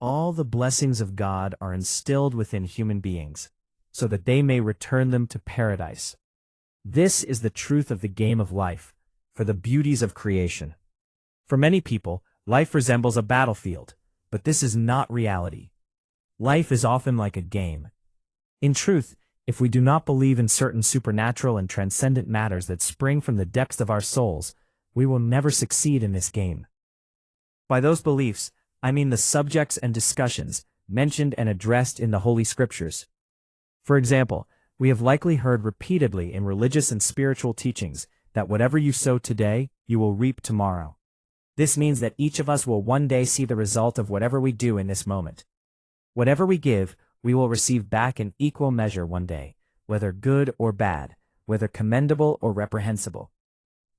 all the blessings of God are instilled within human beings, so that they may return them to paradise. This is the truth of the game of life, for the beauties of creation. For many people, life resembles a battlefield, but this is not reality. Life is often like a game. In truth, if we do not believe in certain supernatural and transcendent matters that spring from the depths of our souls, we will never succeed in this game. By those beliefs, I mean the subjects and discussions mentioned and addressed in the Holy Scriptures. For example, we have likely heard repeatedly in religious and spiritual teachings that whatever you sow today, you will reap tomorrow. This means that each of us will one day see the result of whatever we do in this moment. Whatever we give, we will receive back in equal measure one day, whether good or bad, whether commendable or reprehensible.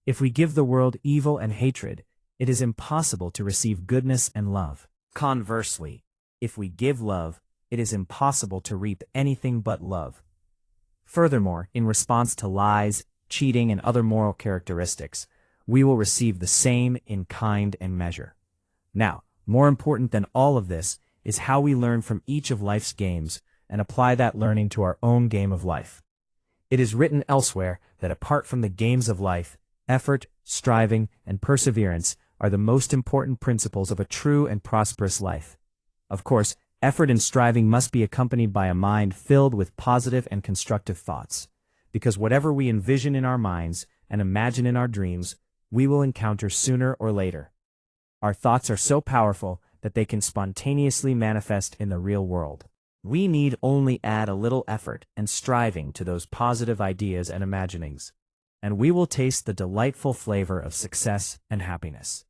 If we give the world evil and hatred, it is impossible to receive goodness and love. Conversely, if we give love, it is impossible to reap anything but love. Furthermore, in response to lies, cheating, and other moral characteristics, we will receive the same in kind and measure. Now, more important than all of this is how we learn from each of life's games and apply that learning to our own game of life. It is written elsewhere that apart from the games of life, effort, striving, and perseverance are the most important principles of a true and prosperous life. Of course, effort and striving must be accompanied by a mind filled with positive and constructive thoughts, because whatever we envision in our minds and imagine in our dreams, we will encounter sooner or later. Our thoughts are so powerful that they can spontaneously manifest in the real world. We need only add a little effort and striving to those positive ideas and imaginings, and we will taste the delightful flavor of success and happiness.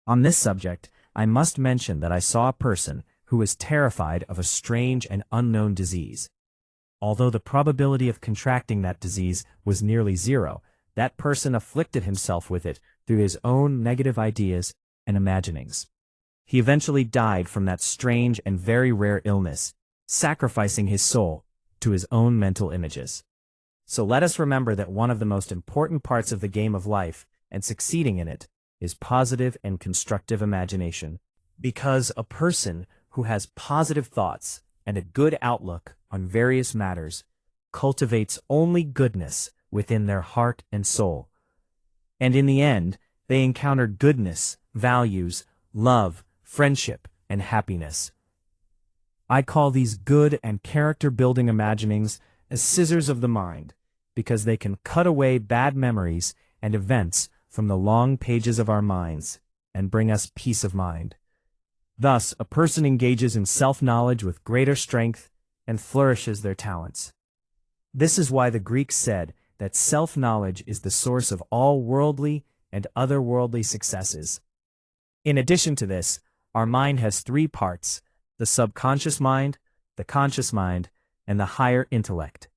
On this subject, I must mention that I saw a person who was terrified of a strange and unknown disease. Although the probability of contracting that disease was nearly zero, that person afflicted himself with it through his own negative ideas and imaginings. He eventually died from that strange and very rare illness, sacrificing his soul to his own mental images. So let us remember that one of the most important parts of the game of life, and succeeding in it, is positive and constructive imagination. Because a person who has positive thoughts and a good outlook on various matters cultivates only goodness within their heart and soul. And in the end, they encounter goodness, values, love, friendship, and happiness. I call these good and character-building imaginings as scissors of the mind, because they can cut away bad memories and events from the long pages of our minds and bring us peace of mind. Thus, a person engages in self-knowledge with greater strength and flourishes their talents. This is why the Greeks said that self-knowledge is the source of all worldly and otherworldly successes. In addition to this, our mind has three parts: the subconscious mind, the conscious mind, and the higher intellect.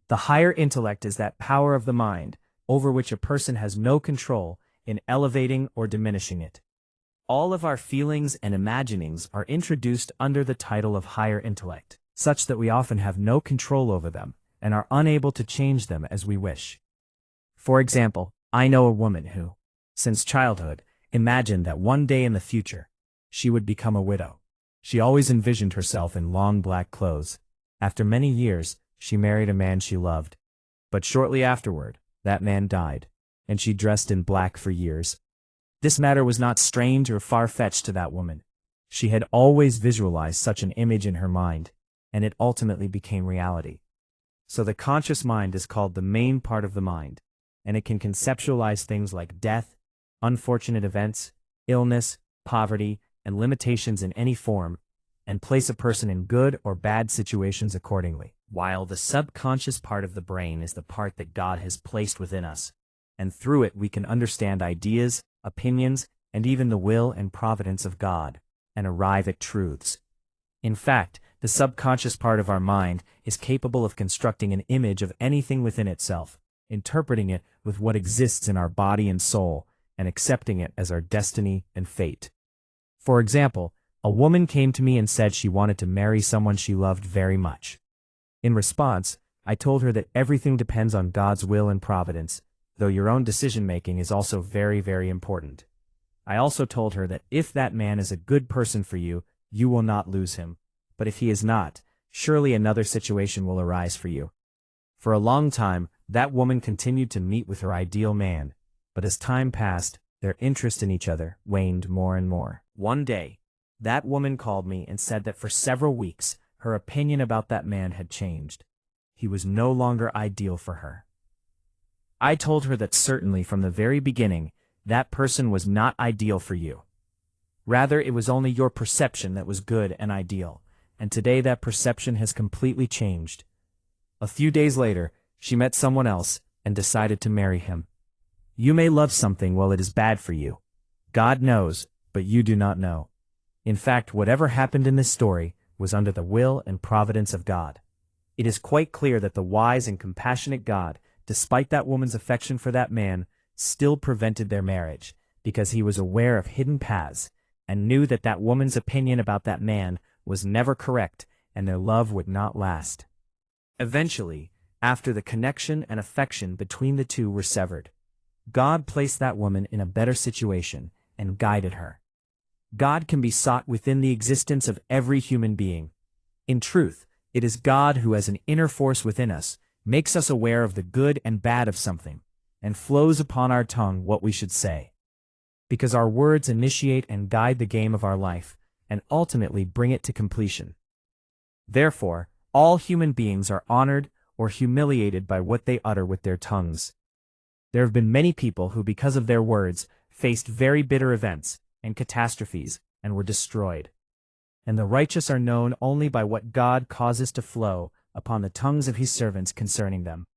The higher intellect is that power of the mind over which a person has no control in elevating or diminishing it. All of our feelings and imaginings are introduced under the title of higher intellect, such that we often have no control over them and are unable to change them as we wish. For example, I know a woman who, since childhood, imagined that one day in the future, she would become a widow. She always envisioned herself in long black clothes. After many years, she married a man she loved. But shortly afterward, that man died, and she dressed in black for years. This matter was not strange or far-fetched to that woman. She had always visualized such an image in her mind, and it ultimately became reality. So the conscious mind is called the main part of the mind, and it can conceptualize things like death, unfortunate events, illness, poverty, and limitations in any form, and place a person in good or bad situations accordingly. While the subconscious part of the brain is the part that God has placed within us, and through it we can understand ideas, opinions, and even the will and providence of God, and arrive at truths. In fact, the subconscious part of our mind is capable of constructing an image of anything within itself, interpreting it with what exists in our body and soul, and accepting it as our destiny and fate. For example, a woman came to me and said she wanted to marry someone she loved very much. In response, I told her that everything depends on God's will and providence, though your own decision-making is also very, very important. I also told her that if that man is a good person for you, you will not lose him. But if he is not, surely another situation will arise for you. For a long time, that woman continued to meet with her ideal man, but as time passed, their interest in each other waned more and more. One day, that woman called me and said that for several weeks, her opinion about that man had changed. He was no longer ideal for her. I told her that certainly from the very beginning, that person was not ideal for you. Rather, it was only your perception that was good and ideal, and today that perception has completely changed. A few days later, she met someone else and decided to marry him. You may love something while it is bad for you. God knows, but you do not know. In fact, whatever happened in this story was under the will and providence of God. It is quite clear that the wise and compassionate God, despite that woman's affection for that man, still prevented their marriage, because he was aware of hidden paths, and knew that that woman's opinion about that man was never correct, and their love would not last. Eventually, after the connection and affection between the two were severed, God placed that woman in a better situation and guided her. God can be sought within the existence of every human being. In truth, it is God who, as an inner force within us, makes us aware of the good and bad of something, and flows upon our tongue what we should say. Because our words initiate and guide the game of our life, and ultimately bring it to completion. Therefore, all human beings are honored or humiliated by what they utter with their tongues. There have been many people who, because of their words, faced very bitter events and catastrophes, and were destroyed. And the righteous are known only by what God causes to flow upon the tongues of his servants concerning them.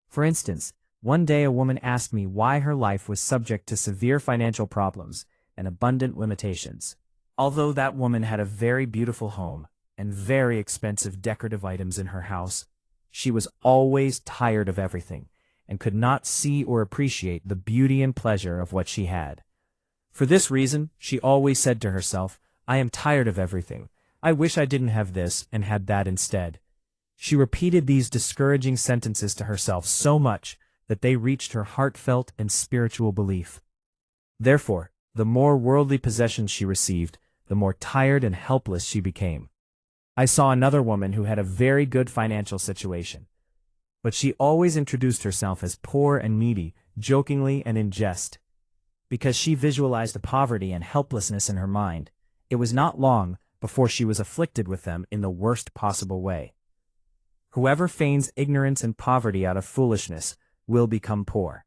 For instance, one day a woman asked me why her life was subject to severe financial problems and abundant limitations. Although that woman had a very beautiful home and very expensive decorative items in her house, she was always tired of everything and could not see or appreciate the beauty and pleasure of what she had. For this reason, she always said to herself, I am tired of everything. I wish I didn't have this and had that instead. She repeated these discouraging sentences to herself so much that they reached her heartfelt and spiritual belief. Therefore, the more worldly possessions she received, the more tired and helpless she became. I saw another woman who had a very good financial situation, but she always introduced herself as poor and needy, jokingly and in jest. Because she visualized the poverty and helplessness in her mind, it was not long before she was afflicted with them in the worst possible way. Whoever feigns ignorance and poverty out of foolishness will become poor.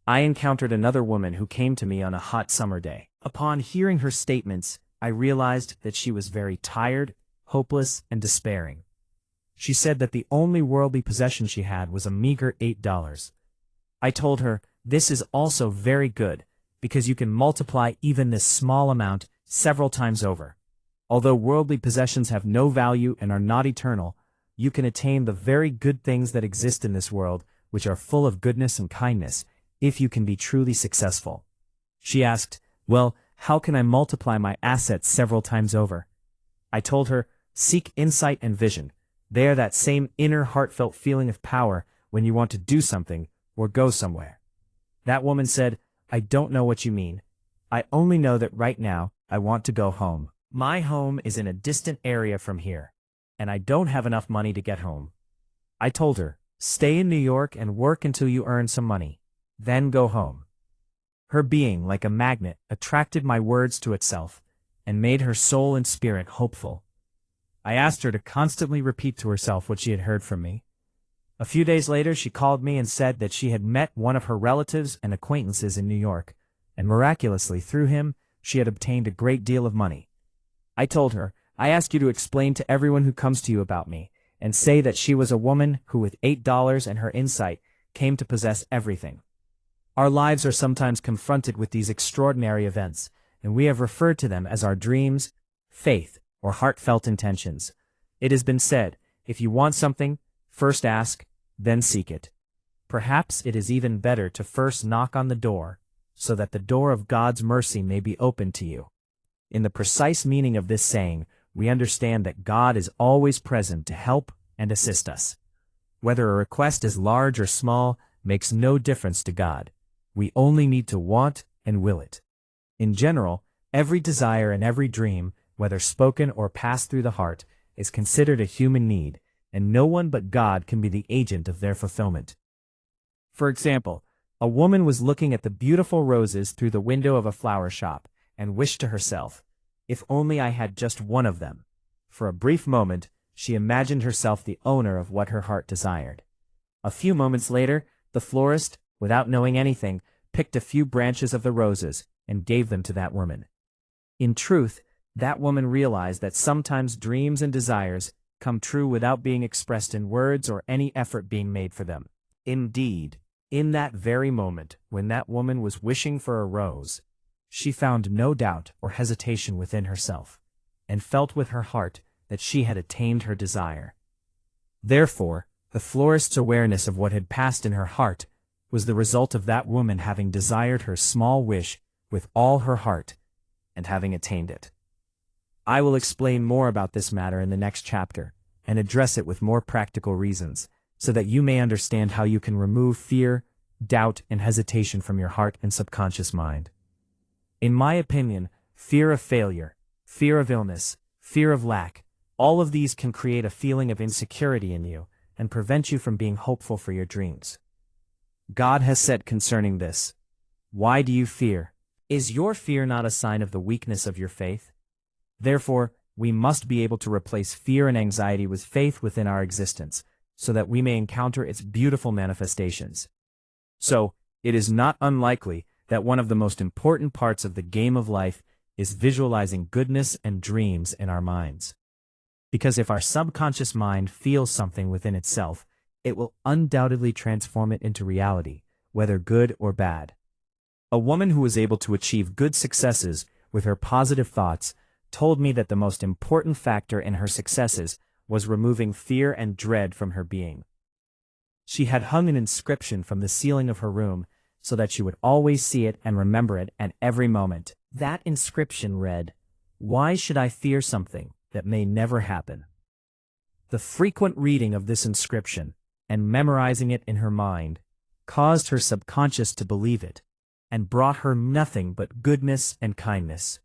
I encountered another woman who came to me on a hot summer day. Upon hearing her statements, I realized that she was very tired, hopeless, and despairing. She said that the only worldly possession she had was a meager $8. I told her, this is also very good, because you can multiply even this small amount several times over. Although worldly possessions have no value and are not eternal, you can attain the very good things that exist in this world, which are full of goodness and kindness, if you can be truly successful. She asked, well, how can I multiply my assets several times over? I told her, seek insight and vision. They are that same inner heartfelt feeling of power when you want to do something or go somewhere. That woman said, I don't know what you mean. I only know that right now I want to go home. My home is in a distant area from here, and I don't have enough money to get home. I told her, stay in New York and work until you earn some money, then go home. Her being, like a magnet, attracted my words to itself and made her soul and spirit hopeful. I asked her to constantly repeat to herself what she had heard from me. A few days later, she called me and said that she had met one of her relatives and acquaintances in New York, and miraculously, through him, she had obtained a great deal of money. I told her, I ask you to explain to everyone who comes to you about me, and say that she was a woman who with $8 and her insight came to possess everything. Our lives are sometimes confronted with these extraordinary events, and we have referred to them as our dreams, faith, or heartfelt intentions. It has been said, if you want something, first ask, then seek it. Perhaps it is even better to first knock on the door, so that the door of God's mercy may be opened to you. In the precise meaning of this saying, we understand that God is always present to help and assist us. Whether a request is large or small makes no difference to God. We only need to want and will it. In general, every desire and every dream whether spoken or passed through the heart, is considered a human need, and no one but God can be the agent of their fulfillment. For example, a woman was looking at the beautiful roses through the window of a flower shop and wished to herself, "If only I had just one of them." For a brief moment, she imagined herself the owner of what her heart desired. A few moments later, the florist, without knowing anything, picked a few branches of the roses and gave them to that woman. In truth, that woman realized that sometimes dreams and desires come true without being expressed in words or any effort being made for them. Indeed, in that very moment when that woman was wishing for a rose, she found no doubt or hesitation within herself, and felt with her heart that she had attained her desire. Therefore, the florist's awareness of what had passed in her heart was the result of that woman having desired her small wish with all her heart and having attained it. I will explain more about this matter in the next chapter and address it with more practical reasons, so that you may understand how you can remove fear, doubt, and hesitation from your heart and subconscious mind. In my opinion, fear of failure, fear of illness, fear of lack, all of these can create a feeling of insecurity in you and prevent you from being hopeful for your dreams. God has said concerning this, "Why do you fear? Is your fear not a sign of the weakness of your faith?" Therefore, we must be able to replace fear and anxiety with faith within our existence, so that we may encounter its beautiful manifestations. So, it is not unlikely that one of the most important parts of the game of life is visualizing goodness and dreams in our minds. Because if our subconscious mind feels something within itself, it will undoubtedly transform it into reality, whether good or bad. A woman who was able to achieve good successes with her positive thoughts told me that the most important factor in her successes was removing fear and dread from her being. She had hung an inscription from the ceiling of her room so that she would always see it and remember it at every moment. That inscription read, "Why should I fear something that may never happen?" The frequent reading of this inscription and memorizing it in her mind caused her subconscious to believe it and brought her nothing but goodness and kindness.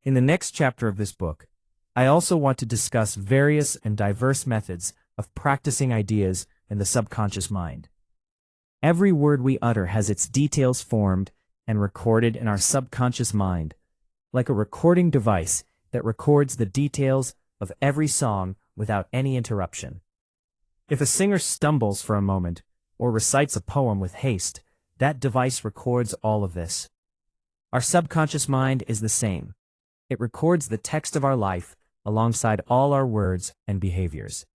In the next chapter of this book, I also want to discuss various and diverse methods of practicing ideas in the subconscious mind. Every word we utter has its details formed and recorded in our subconscious mind, like a recording device that records the details of every song without any interruption. If a singer stumbles for a moment or recites a poem with haste, that device records all of this. Our subconscious mind is the same. It records the text of our life alongside all our words and behaviors.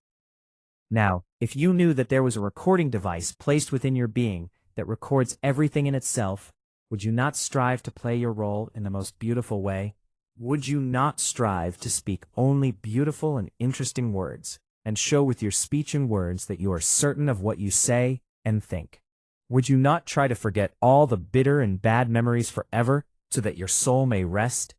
Now, if you knew that there was a recording device placed within your being that records everything in itself, would you not strive to play your role in the most beautiful way? Would you not strive to speak only beautiful and interesting words, and show with your speech and words that you are certain of what you say and think? Would you not try to forget all the bitter and bad memories forever so that your soul may rest?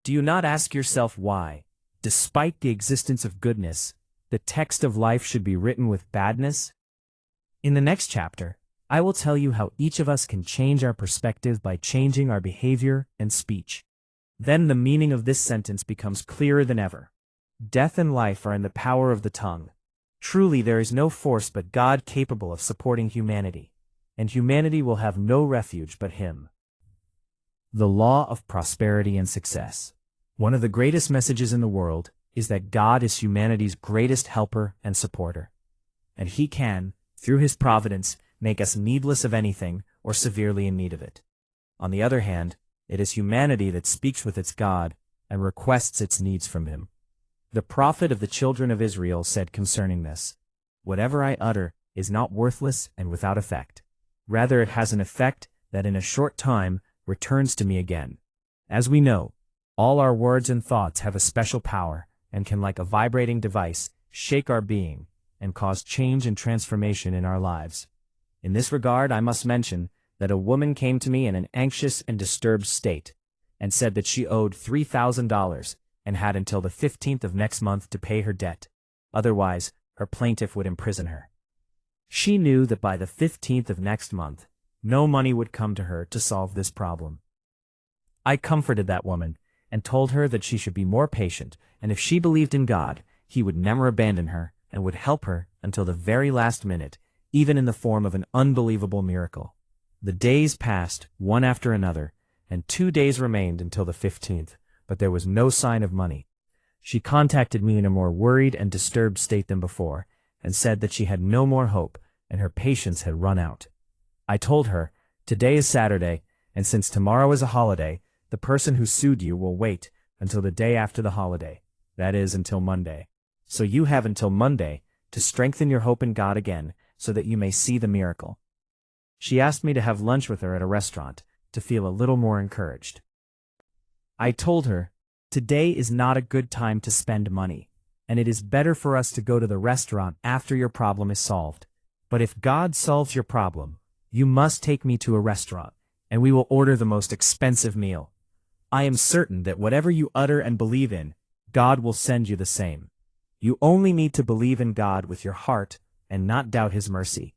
Do you not ask yourself why, despite the existence of goodness, the text of life should be written with badness? In the next chapter, I will tell you how each of us can change our perspective by changing our behavior and speech. Then the meaning of this sentence becomes clearer than ever. Death and life are in the power of the tongue. Truly there is no force but God capable of supporting humanity, and humanity will have no refuge but Him. The law of prosperity and success. One of the greatest messages in the world is that God is humanity's greatest helper and supporter, and He can, through His providence, make us needless of anything or severely in need of it. On the other hand, it is humanity that speaks with its God and requests its needs from Him. The prophet of the children of Israel said concerning this, "Whatever I utter is not worthless and without effect. Rather it has an effect that in a short time returns to me again." As we know, all our words and thoughts have a special power and can, like a vibrating device, shake our being and cause change and transformation in our lives. In this regard, I must mention that a woman came to me in an anxious and disturbed state and said that she owed $3,000 and had until the 15th of next month to pay her debt. Otherwise, her plaintiff would imprison her. She knew that by the 15th of next month, no money would come to her to solve this problem. I comforted that woman and told her that she should be more patient, and if she believed in God, he would never abandon her and would help her until the very last minute, even in the form of an unbelievable miracle. The days passed, one after another, and 2 days remained until the 15th, but there was no sign of money. She contacted me in a more worried and disturbed state than before, and said that she had no more hope, and her patience had run out. I told her, "Today is Saturday, and since tomorrow is a holiday, the person who sued you will wait until the day after the holiday, that is, until Monday. So you have until Monday to strengthen your hope in God again, so that you may see the miracle." She asked me to have lunch with her at a restaurant, to feel a little more encouraged. I told her, "Today is not a good time to spend money, and it is better for us to go to the restaurant after your problem is solved. But if God solves your problem, you must take me to a restaurant, and we will order the most expensive meal. I am certain that whatever you utter and believe in, God will send you the same. You only need to believe in God with your heart and not doubt his mercy."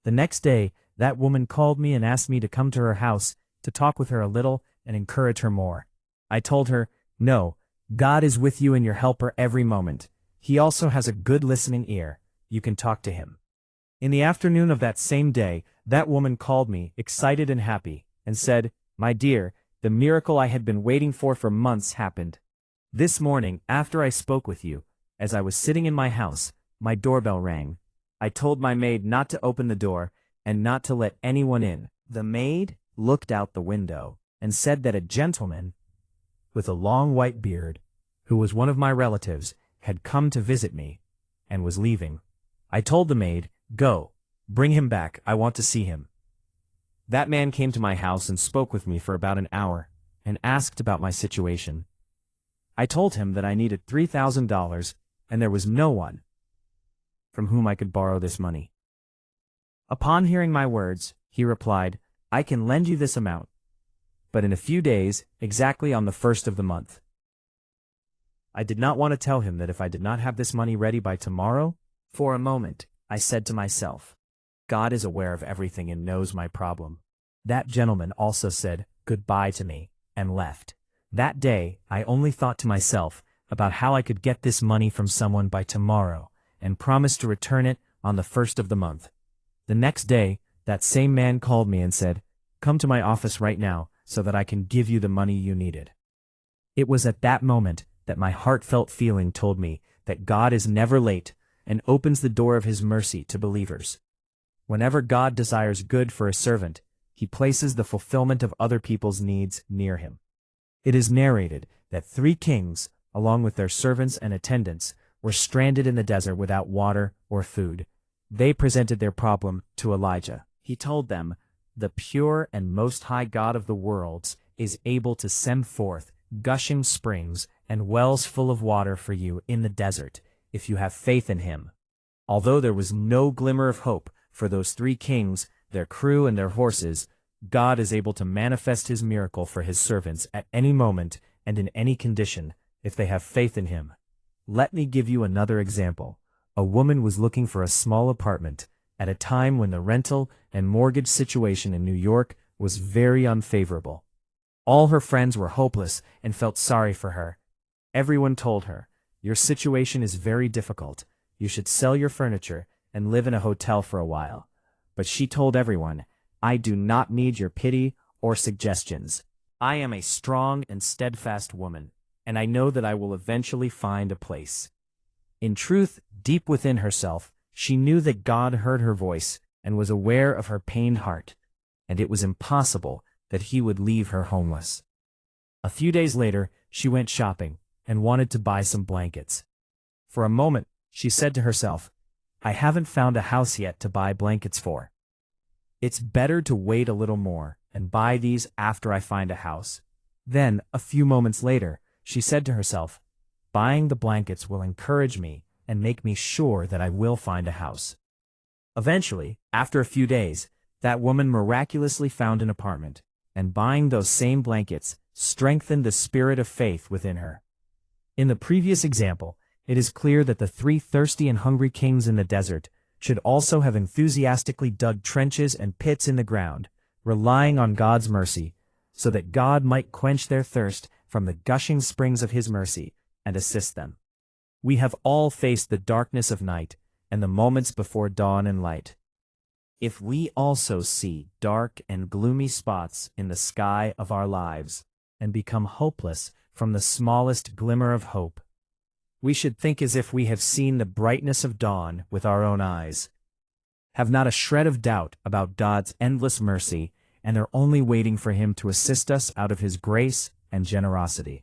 The next day, that woman called me and asked me to come to her house to talk with her a little and encourage her more. I told her, "No, God is with you and your helper every moment. He also has a good listening ear. You can talk to him." In the afternoon of that same day, that woman called me, excited and happy, and said, "My dear, the miracle I had been waiting for months happened. This morning, after I spoke with you, as I was sitting in my house, my doorbell rang. I told my maid not to open the door and not to let anyone in. The maid looked out the window and said that a gentleman with a long white beard, who was one of my relatives, had come to visit me and was leaving. I told the maid, "Go, bring him back, I want to see him." That man came to my house and spoke with me for about an hour and asked about my situation. I told him that I needed $3,000 and there was no one from whom I could borrow this money. Upon hearing my words, he replied, "I can lend you this amount, but in a few days, exactly on the 1st of the month." I did not want to tell him that if I did not have this money ready by tomorrow. For a moment, I said to myself, God is aware of everything and knows my problem. That gentleman also said goodbye to me and left. That day, I only thought to myself about how I could get this money from someone by tomorrow and promised to return it on the 1st of the month. The next day, that same man called me and said, "Come to my office right now so that I can give you the money you needed." It was at that moment that my heartfelt feeling told me that God is never late and opens the door of his mercy to believers. Whenever God desires good for a servant, he places the fulfillment of other people's needs near him. It is narrated that 3 kings, along with their servants and attendants, were stranded in the desert without water or food. They presented their problem to Elijah. He told them, "The pure and most high God of the worlds is able to send forth gushing springs and wells full of water for you in the desert, if you have faith in him." Although there was no glimmer of hope for those 3 kings, their crew and their horses, God is able to manifest his miracle for his servants at any moment and in any condition if they have faith in him. Let me give you another example. A woman was looking for a small apartment at a time when the rental and mortgage situation in New York was very unfavorable. All her friends were hopeless and felt sorry for her. Everyone told her, "Your situation is very difficult. You should sell your furniture and live in a hotel for a while." But she told everyone, "I do not need your pity or suggestions. I am a strong and steadfast woman, and I know that I will eventually find a place." In truth, deep within herself, she knew that God heard her voice and was aware of her pained heart, and it was impossible that he would leave her homeless. A few days later, she went shopping and wanted to buy some blankets. For a moment, she said to herself, "I haven't found a house yet to buy blankets for. It's better to wait a little more and buy these after I find a house." Then, a few moments later, she said to herself, "Buying the blankets will encourage me and make me sure that I will find a house." Eventually, after a few days, that woman miraculously found an apartment, and buying those same blankets strengthened the spirit of faith within her. In the previous example, it is clear that the 3 thirsty and hungry kings in the desert should also have enthusiastically dug trenches and pits in the ground, relying on God's mercy, so that God might quench their thirst from the gushing springs of his mercy and assist them. We have all faced the darkness of night and the moments before dawn and light. If we also see dark and gloomy spots in the sky of our lives and become hopeless from the smallest glimmer of hope, we should think as if we have seen the brightness of dawn with our own eyes. Have not a shred of doubt about God's endless mercy, and are only waiting for him to assist us out of his grace and generosity.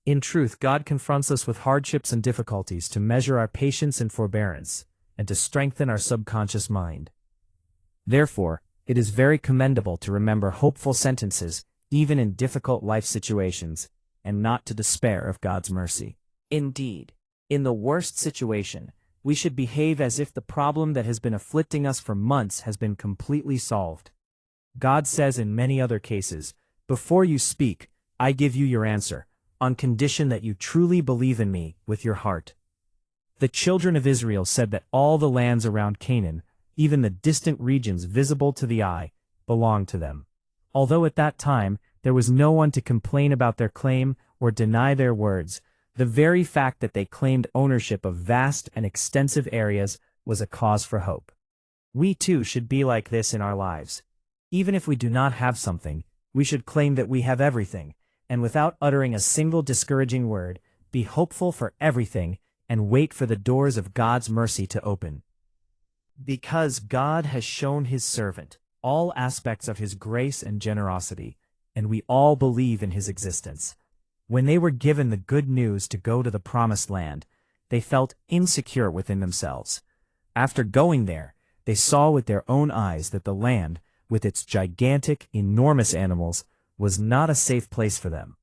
In truth, God confronts us with hardships and difficulties to measure our patience and forbearance, and to strengthen our subconscious mind. Therefore, it is very commendable to remember hopeful sentences, even in difficult life situations, and not to despair of God's mercy. Indeed, in the worst situation, we should behave as if the problem that has been afflicting us for months has been completely solved. God says in many other cases, "Before you speak, I give you your answer, on condition that you truly believe in me with your heart." The children of Israel said that all the lands around Canaan, even the distant regions visible to the eye, belonged to them. Although at that time there was no one to complain about their claim or deny their words, the very fact that they claimed ownership of vast and extensive areas was a cause for hope. We too should be like this in our lives. Even if we do not have something, we should claim that we have everything, and without uttering a single discouraging word, be hopeful for everything and wait for the doors of God's mercy to open. Because God has shown his servant all aspects of his grace and generosity, and we all believe in his existence. When they were given the good news to go to the promised land, they felt insecure within themselves. After going there, they saw with their own eyes that the land, with its gigantic, enormous animals, was not a safe place for them.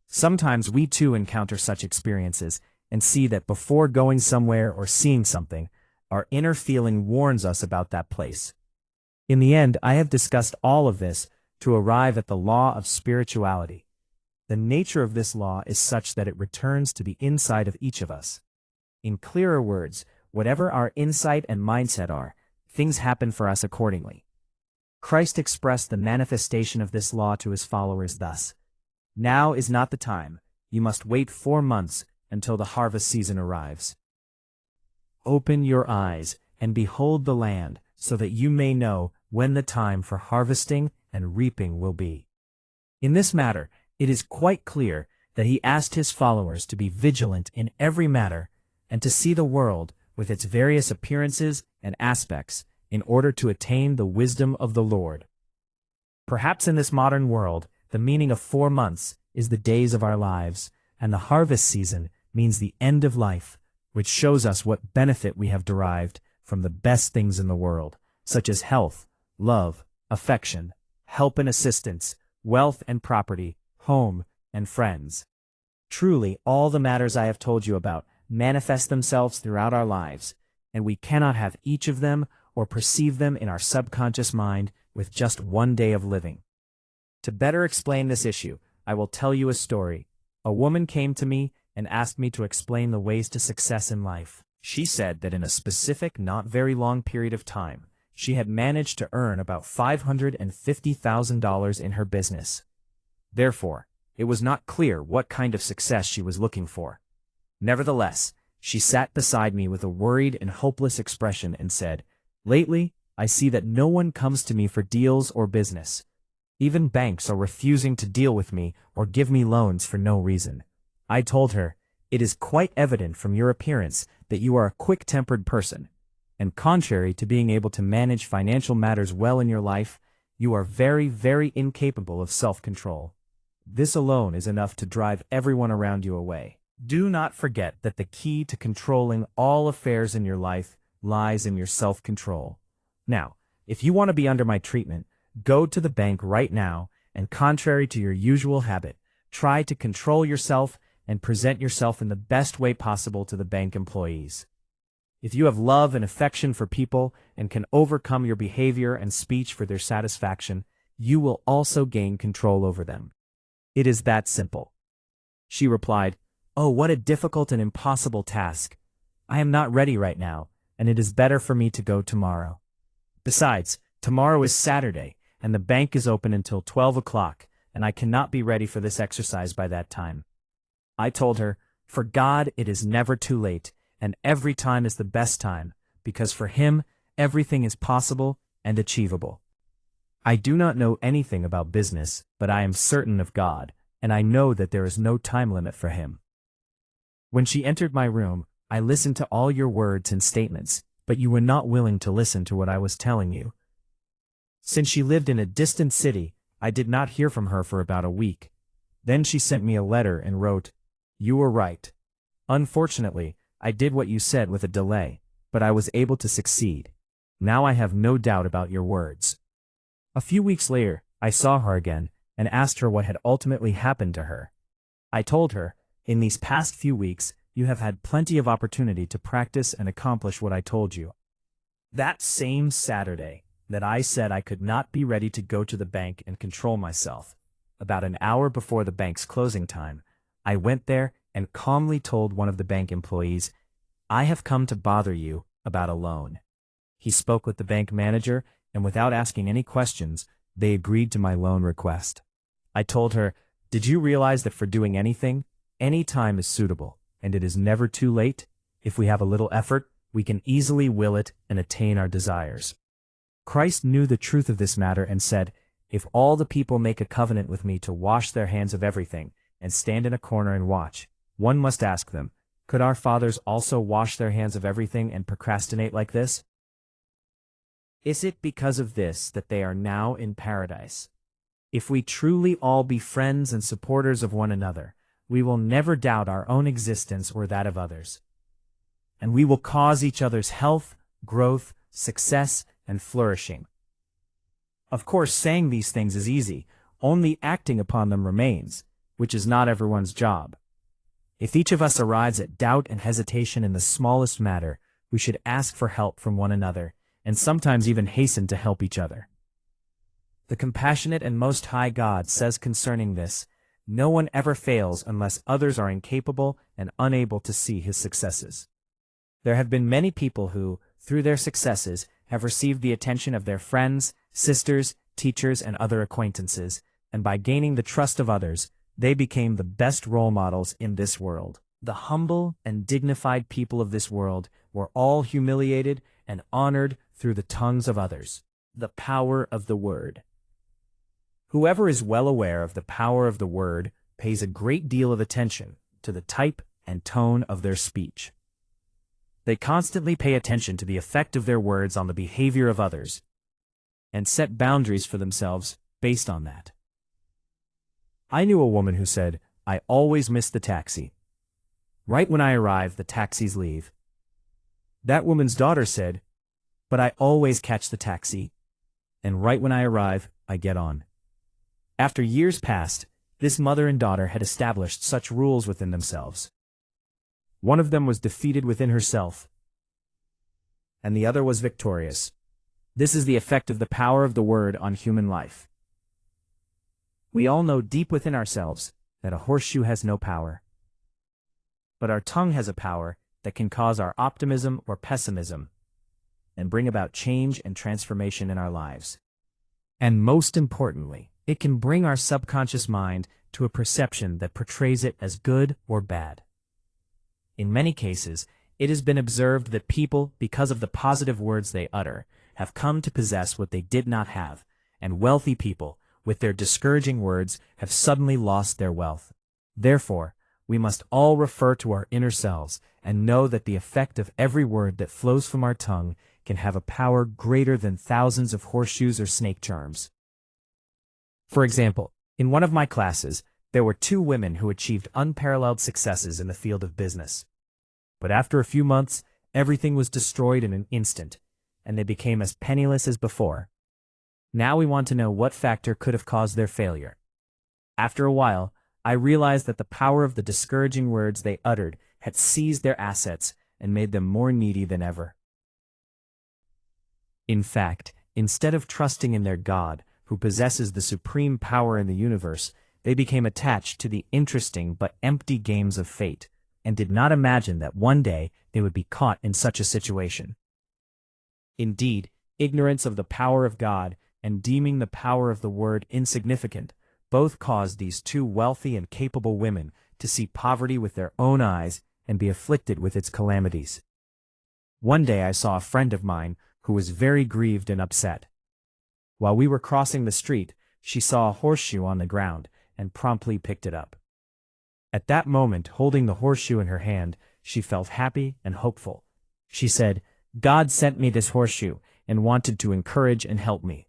Sometimes we too encounter such experiences and see that before going somewhere or seeing something, our inner feeling warns us about that place. In the end, I have discussed all of this to arrive at the law of spirituality. The nature of this law is such that it returns to the inside of each of us. In clearer words, whatever our insight and mindset are, things happen for us accordingly. Christ expressed the manifestation of this law to his followers thus: "Now is not the time, you must wait 4 months until the harvest season arrives. Open your eyes and behold the land, so that you may know when the time for harvesting and reaping will be." In this matter, it is quite clear that he asked his followers to be vigilant in every matter and to see the world with its various appearances and aspects in order to attain the wisdom of the Lord. Perhaps in this modern world, the meaning of 4 months is the days of our lives, and the harvest season means the end of life, which shows us what benefit we have derived from the best things in the world, such as health, love, affection, help and assistance, wealth and property, home, and friends. Truly, all the matters I have told you about manifest themselves throughout our lives, and we cannot have each of them or perceive them in our subconscious mind with just 1 day of living. To better explain this issue, I will tell you a story. A woman came to me and asked me to explain the ways to success in life. She said that in a specific, not very long period of time, she had managed to earn about $550,000 in her business. Therefore, it was not clear what kind of success she was looking for. Nevertheless, she sat beside me with a worried and hopeless expression and said, "Lately, I see that no one comes to me for deals or business. Even banks are refusing to deal with me or give me loans for no reason." I told her, "It is quite evident from your appearance that you are a quick-tempered person, and contrary to being able to manage financial matters well in your life, you are very, very incapable of self-control. This alone is enough to drive everyone around you away. Do not forget that the key to controlling all affairs in your life lies in your self-control. Now, if you want to be under my treatment, go to the bank right now, and contrary to your usual habit, try to control yourself and present yourself in the best way possible to the bank employees. If you have love and affection for people and can overcome your behavior and speech for their satisfaction, you will also gain control over them. It is that simple." She replied, "Oh, what a difficult and impossible task. I am not ready right now, and it is better for me to go tomorrow. Besides, tomorrow is Saturday, and the bank is open until 12 o'clock, and I cannot be ready for this exercise by that time. I told her, for God it is never too late, and every time is the best time, because for Him everything is possible and achievable. I do not know anything about business, but I am certain of God, and I know that there is no time limit for Him. When she entered my room, I listened to all your words and statements, but you were not willing to listen to what I was telling you. Since she lived in a distant city, I did not hear from her for about a week. Then she sent me a letter and wrote, "You were right. Unfortunately, I did what you said with a delay, but I was able to succeed. Now I have no doubt about your words." A few weeks later, I saw her again and asked her what had ultimately happened to her. I told her, in these past few weeks, you have had plenty of opportunity to practice and accomplish what I told you. That same Saturday that I said I could not be ready to go to the bank and control myself, about an hour before the bank's closing time, I went there and calmly told one of the bank employees, "I have come to bother you about a loan." He spoke with the bank manager, and without asking any questions, they agreed to my loan request. I told her, "Did you realize that for doing anything, any time is suitable, and it is never too late? If we have a little effort, we can easily will it and attain our desires." Christ knew the truth of this matter and said, "If all the people make a covenant with me to wash their hands of everything and stand in a corner and watch, one must ask them, could our fathers also wash their hands of everything and procrastinate like this? Is it because of this that they are now in paradise? If we truly all be friends and supporters of one another, we will never doubt our own existence or that of others. And we will cause each other's health, growth, success, and flourishing." Of course, saying these things is easy, only acting upon them remains, which is not everyone's job. If each of us arrives at doubt and hesitation in the smallest matter, we should ask for help from one another, and sometimes even hasten to help each other. The compassionate and Most High God says concerning this, "No one ever fails unless others are incapable and unable to see his successes." There have been many people who, through their successes, have received the attention of their friends, sisters, teachers, and other acquaintances, and by gaining the trust of others, they became the best role models in this world. The humble and dignified people of this world were all humiliated and honored through the tongues of others. The power of the word. Whoever is well aware of the power of the word pays a great deal of attention to the type and tone of their speech. They constantly pay attention to the effect of their words on the behavior of others, and set boundaries for themselves based on that. I knew a woman who said, "I always miss the taxi. Right when I arrive, the taxis leave." That woman's daughter said, "But I always catch the taxi, and right when I arrive, I get on." After years passed, this mother and daughter had established such rules within themselves. One of them was defeated within herself, and the other was victorious. This is the effect of the power of the word on human life. We all know deep within ourselves that a horseshoe has no power. But our tongue has a power that can cause our optimism or pessimism and bring about change and transformation in our lives. And most importantly, it can bring our subconscious mind to a perception that portrays it as good or bad. In many cases, it has been observed that people, because of the positive words they utter, have come to possess what they did not have, and wealthy people, with their discouraging words, have suddenly lost their wealth. Therefore, we must all refer to our inner selves and know that the effect of every word that flows from our tongue can have a power greater than thousands of horseshoes or snake charms. For example, in one of my classes, there were 2 women who achieved unparalleled successes in the field of business. But after a few months, everything was destroyed in an instant, and they became as penniless as before. Now we want to know what factor could have caused their failure. After a while, I realized that the power of the discouraging words they uttered had seized their assets and made them more needy than ever. In fact, instead of trusting in their God, who possesses the supreme power in the universe, they became attached to the interesting but empty games of fate, and did not imagine that one day they would be caught in such a situation. Indeed, ignorance of the power of God and deeming the power of the word insignificant both caused these two wealthy and capable women to see poverty with their own eyes and be afflicted with its calamities. One day I saw a friend of mine who was very grieved and upset. While we were crossing the street, she saw a horseshoe on the ground and promptly picked it up. At that moment, holding the horseshoe in her hand, she felt happy and hopeful. She said, "God sent me this horseshoe and wanted to encourage and help me."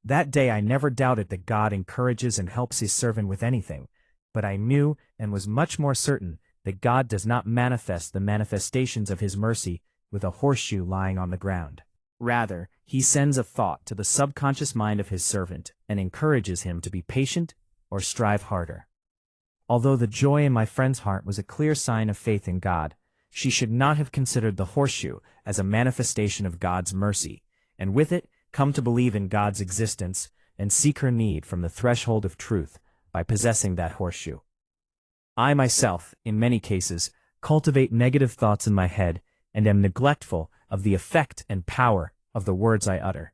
That day I never doubted that God encourages and helps his servant with anything, but I knew and was much more certain that God does not manifest the manifestations of his mercy with a horseshoe lying on the ground. Rather, he sends a thought to the subconscious mind of his servant and encourages him to be patient or strive harder. Although the joy in my friend's heart was a clear sign of faith in God, she should not have considered the horseshoe as a manifestation of God's mercy, and with it come to believe in God's existence and seek her need from the threshold of truth by possessing that horseshoe. I myself, in many cases, cultivate negative thoughts in my head and am neglectful of the effect and power of the words I utter.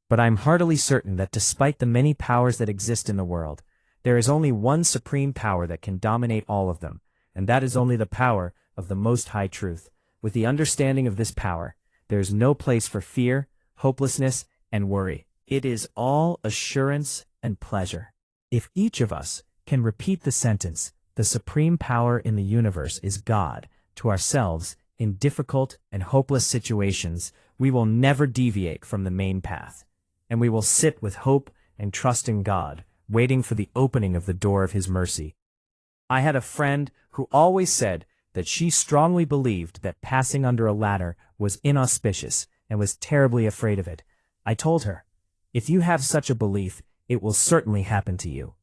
But I am heartily certain that despite the many powers that exist in the world, there is only one supreme power that can dominate all of them, and that is only the power of the Most High Truth. With the understanding of this power, there is no place for fear, hopelessness, and worry. It is all assurance and pleasure. If each of us can repeat the sentence, "The supreme power in the universe is God," to ourselves in difficult and hopeless situations, we will never deviate from the main path, and we will sit with hope and trust in God, waiting for the opening of the door of his mercy. I had a friend who always said that she strongly believed that passing under a ladder was inauspicious and was terribly afraid of it. I told her, "If you have such a belief, it will certainly happen to you.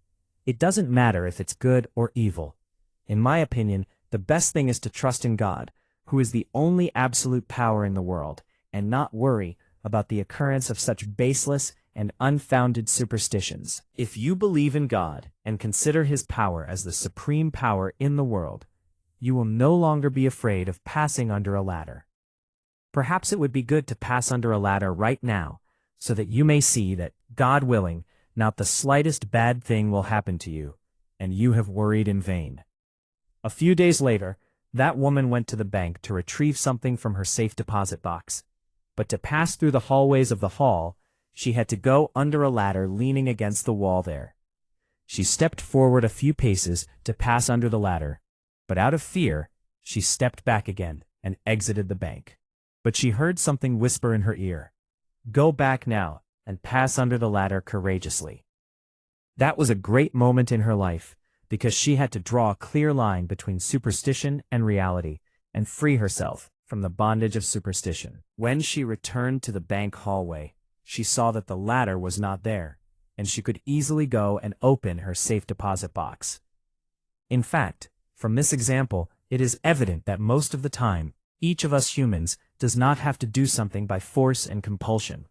It doesn't matter if it's good or evil. In my opinion, the best thing is to trust in God, who is the only absolute power in the world, and not worry about the occurrence of such baseless and unfounded superstitions. If you believe in God and consider his power as the supreme power in the world, you will no longer be afraid of passing under a ladder. Perhaps it would be good to pass under a ladder right now, so that you may see that, God willing, not the slightest bad thing will happen to you, and you have worried in vain." A few days later, that woman went to the bank to retrieve something from her safe deposit box. But to pass through the hallways of the hall, she had to go under a ladder leaning against the wall there. She stepped forward a few paces to pass under the ladder, but out of fear, she stepped back again and exited the bank. But she heard something whisper in her ear, "Go back now and pass under the ladder courageously." That was a great moment in her life, because she had to draw a clear line between superstition and reality and free herself from the bondage of superstition. When she returned to the bank hallway, she saw that the ladder was not there, and she could easily go and open her safe deposit box. In fact, from this example, it is evident that most of the time, each of us humans does not have to do something by force and compulsion.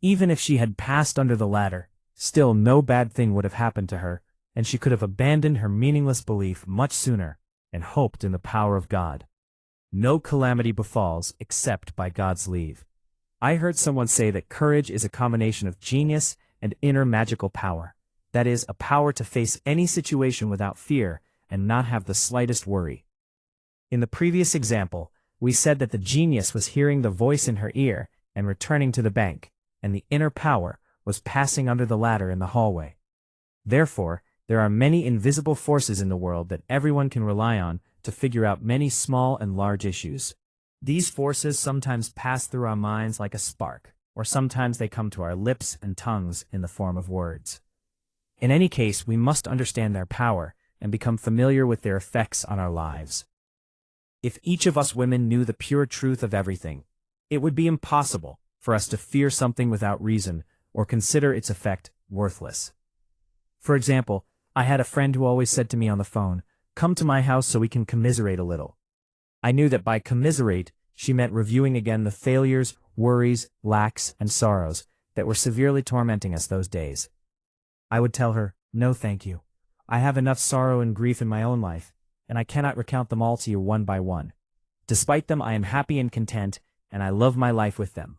Even if she had passed under the ladder, still no bad thing would have happened to her, and she could have abandoned her meaningless belief much sooner and hoped in the power of God. No calamity befalls except by God's leave. I heard someone say that courage is a combination of genius and inner magical power. That is, a power to face any situation without fear and not have the slightest worry. In the previous example, we said that the genius was hearing the voice in her ear and returning to the bank, and the inner power was passing under the ladder in the hallway. Therefore, there are many invisible forces in the world that everyone can rely on to figure out many small and large issues. These forces sometimes pass through our minds like a spark, or sometimes they come to our lips and tongues in the form of words. In any case, we must understand their power and become familiar with their effects on our lives. If each of us women knew the pure truth of everything, it would be impossible for us to fear something without reason or consider its effect worthless. For example, I had a friend who always said to me on the phone, "Come to my house so we can commiserate a little." I knew that by commiserate, she meant reviewing again the failures, worries, lacks, and sorrows that were severely tormenting us those days. I would tell her, "No, thank you. I have enough sorrow and grief in my own life, and I cannot recount them all to you one by one. Despite them, I am happy and content, and I love my life with them.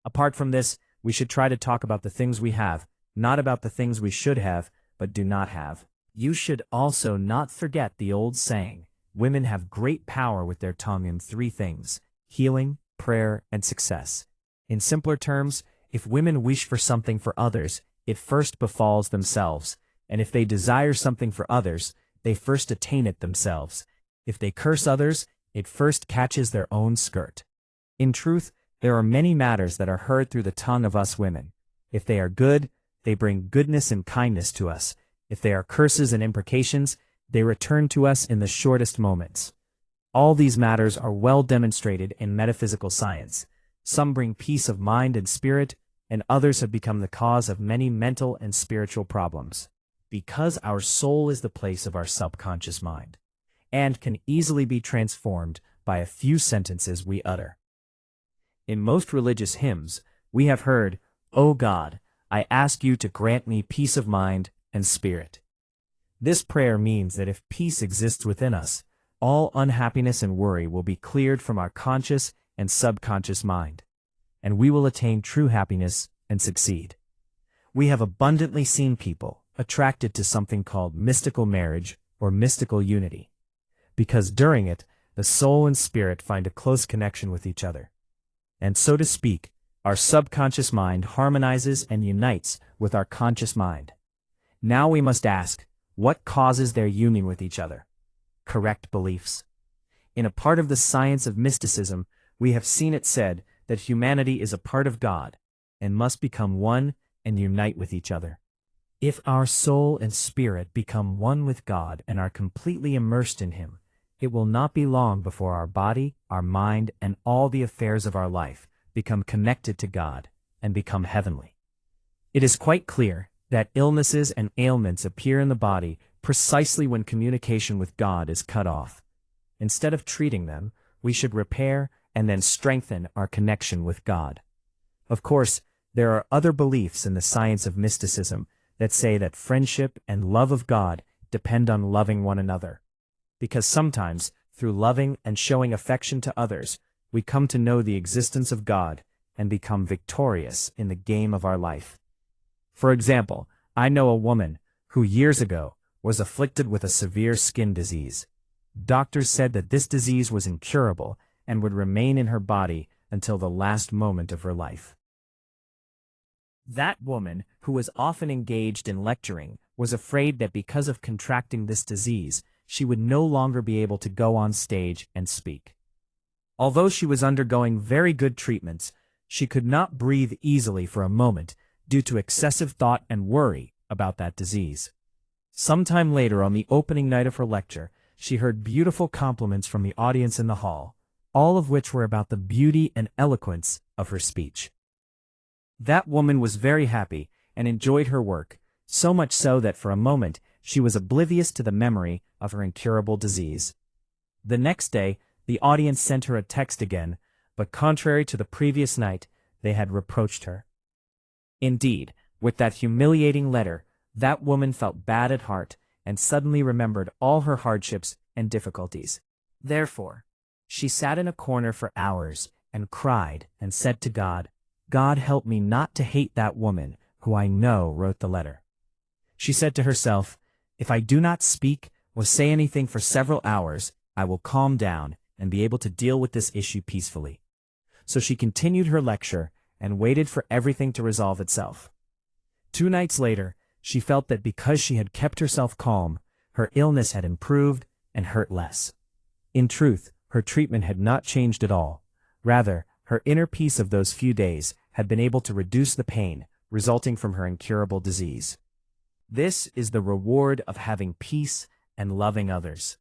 Apart from this, we should try to talk about the things we have, not about the things we should have, but do not have. You should also not forget the old saying, women have great power with their tongue in three things: healing, prayer, and success. In simpler terms, if women wish for something for others, it first befalls themselves, and if they desire something for others, they first attain it themselves. If they curse others, it first catches their own skirt. In truth, there are many matters that are heard through the tongue of us women. If they are good, they bring goodness and kindness to us. If they are curses and imprecations, they return to us in the shortest moments. All these matters are well demonstrated in metaphysical science. Some bring peace of mind and spirit, and others have become the cause of many mental and spiritual problems. Because our soul is the place of our subconscious mind, and can easily be transformed by a few sentences we utter. In most religious hymns, we have heard, "O God, I ask you to grant me peace of mind and spirit." This prayer means that if peace exists within us, all unhappiness and worry will be cleared from our conscious and subconscious mind, and we will attain true happiness and succeed. We have abundantly seen people attracted to something called mystical marriage or mystical unity, because during it, the soul and spirit find a close connection with each other. And so to speak, our subconscious mind harmonizes and unites with our conscious mind. Now we must ask, what causes their union with each other? Correct beliefs. In a part of the science of mysticism, we have seen it said that humanity is a part of God and must become one and unite with each other. If our soul and spirit become one with God and are completely immersed in Him, it will not be long before our body, our mind, and all the affairs of our life become connected to God and become heavenly. It is quite clear that illnesses and ailments appear in the body precisely when communication with God is cut off. Instead of treating them, we should repair and then strengthen our connection with God. Of course, there are other beliefs in the science of mysticism that say that friendship and love of God depend on loving one another. Because sometimes, through loving and showing affection to others, we come to know the existence of God and become victorious in the game of our life. For example, I know a woman who years ago was afflicted with a severe skin disease. Doctors said that this disease was incurable and would remain in her body until the last moment of her life. That woman, who was often engaged in lecturing, was afraid that because of contracting this disease, she would no longer be able to go on stage and speak. Although she was undergoing very good treatments, she could not breathe easily for a moment due to excessive thought and worry about that disease. Sometime later, on the opening night of her lecture, she heard beautiful compliments from the audience in the hall, all of which were about the beauty and eloquence of her speech. That woman was very happy and enjoyed her work, so much so that for a moment she was oblivious to the memory of her incurable disease. The next day, the audience sent her a text again, but contrary to the previous night, they had reproached her. Indeed, with that humiliating letter, that woman felt bad at heart and suddenly remembered all her hardships and difficulties. Therefore, she sat in a corner for hours and cried and said to God, "God, help me not to hate that woman who I know wrote the letter." She said to herself, "If I do not speak or say anything for several hours, I will calm down and be able to deal with this issue peacefully." So she continued her lecture and waited for everything to resolve itself. 2 nights later, she felt that because she had kept herself calm, her illness had improved and hurt less. In truth, her treatment had not changed at all. Rather, her inner peace of those few days had been able to reduce the pain resulting from her incurable disease. This is the reward of having peace and loving others.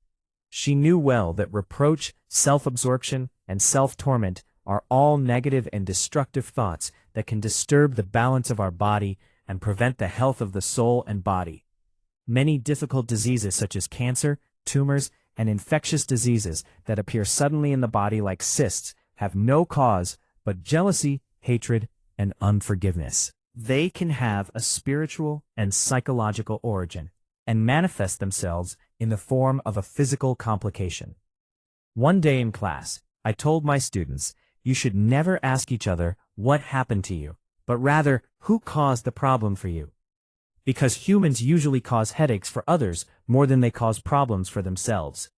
She knew well that reproach, self-absorption, and self-torment are all negative and destructive thoughts that can disturb the balance of our body and prevent the health of the soul and body. Many difficult diseases such as cancer, tumors, and infectious diseases that appear suddenly in the body like cysts have no cause but jealousy, hatred, and unforgiveness. They can have a spiritual and psychological origin and manifest themselves in the form of a physical complication. One day in class, I told my students, you should never ask each other what happened to you, but rather who caused the problem for you. because humans usually cause headaches for others more than they cause problems for themselves.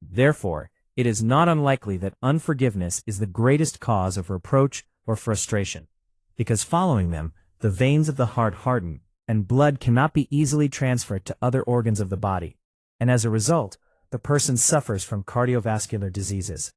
Therefore, it is not unlikely that unforgiveness is the greatest cause of reproach or frustration, because following them, the veins of the heart harden, and blood cannot be easily transferred to other organs of the body, and as a result, the person suffers from cardiovascular diseases.